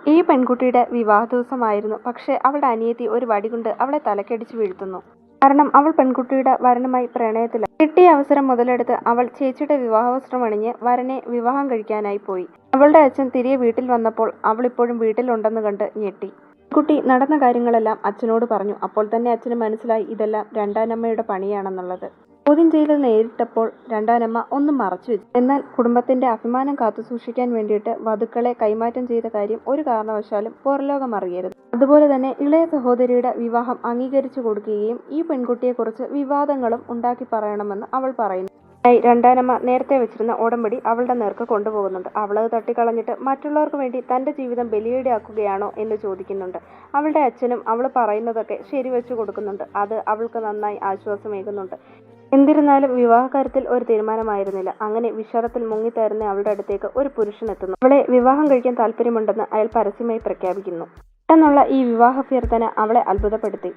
ഈ പെൺകുട്ടിയുടെ വിവാഹ ദിവസമായിരുന്നു. പക്ഷേ അവളുടെ അനിയത്തി ഒരു വടികൊണ്ട് അവളെ തലക്കടിച്ചു വീഴ്ത്തുന്നു. കാരണം അവൾ പെൺകുട്ടിയുടെ വരനുമായി പ്രണയത്തിലാണ്. കിട്ടിയ അവസരം മുതലെടുത്ത് അവൾ ചേച്ചിയുടെ വിവാഹവസ്ത്രം അണിഞ്ഞ് വരനെ വിവാഹം കഴിക്കാനായി പോയി. അവളുടെ അച്ഛൻ തിരികെ വീട്ടിൽ വന്നപ്പോൾ അവൾ ഇപ്പോഴും വീട്ടിലുണ്ടെന്ന് കണ്ട് ഞെട്ടി. പെൺകുട്ടി നടന്ന കാര്യങ്ങളെല്ലാം അച്ഛനോട് പറഞ്ഞു. അപ്പോൾ തന്നെ അച്ഛന് മനസ്സിലായി ഇതെല്ലാം രണ്ടാനമ്മയുടെ പണിയാണെന്നുള്ളത്. ചോദ്യം ചെയ്യൽ നേരിട്ടപ്പോൾ രണ്ടാനമ്മ ഒന്നും മറച്ചു വെച്ചു. എന്നാൽ കുടുംബത്തിന്റെ അഭിമാനം കാത്തുസൂക്ഷിക്കാൻ വേണ്ടിയിട്ട് വധുക്കളെ കൈമാറ്റം ചെയ്ത കാര്യം ഒരു കാരണവശാലും പുറംലോകം അറിയരുത്. അതുപോലെ തന്നെ ഇളയ സഹോദരിയുടെ വിവാഹം അംഗീകരിച്ചു കൊടുക്കുകയും ഈ പെൺകുട്ടിയെക്കുറിച്ച് വിവാദങ്ങളും ഉണ്ടാക്കി പറയണമെന്ന് അവൾ പറയുന്നു. രണ്ടാനമ്മ നേരത്തെ വെച്ചിരുന്ന ഉടമ്പടി അവളുടെ നേർക്ക് കൊണ്ടുപോകുന്നുണ്ട്. അവളത് തട്ടിക്കളഞ്ഞിട്ട് മറ്റുള്ളവർക്ക് വേണ്ടി തന്റെ ജീവിതം ബലിയിടാക്കുകയാണോ എന്ന് ചോദിക്കുന്നുണ്ട്. അവളുടെ അച്ഛനും അവൾ പറയുന്നതൊക്കെ ശരിവെച്ചു കൊടുക്കുന്നുണ്ട്. അത് അവൾക്ക് നന്നായി ആശ്വാസമേകുന്നുണ്ട്. എന്നിരുന്നാലും വിവാഹകാര്യത്തിൽ ഒരു തീരുമാനമായിരുന്നില്ല. അങ്ങനെ വിഷാദത്തിൽ മുങ്ങിത്താരുന്ന അവളുടെ അടുത്തേക്ക് ഒരു പുരുഷൻ എത്തുന്നു. അവളെ വിവാഹം കഴിക്കാൻ താല്പര്യമുണ്ടെന്ന് അയാൾ പരസ്യമായി പ്രഖ്യാപിക്കുന്നു. പെട്ടെന്നുള്ള ഈ വിവാഹാഭ്യർത്ഥന അവളെ അത്ഭുതപ്പെടുത്തി.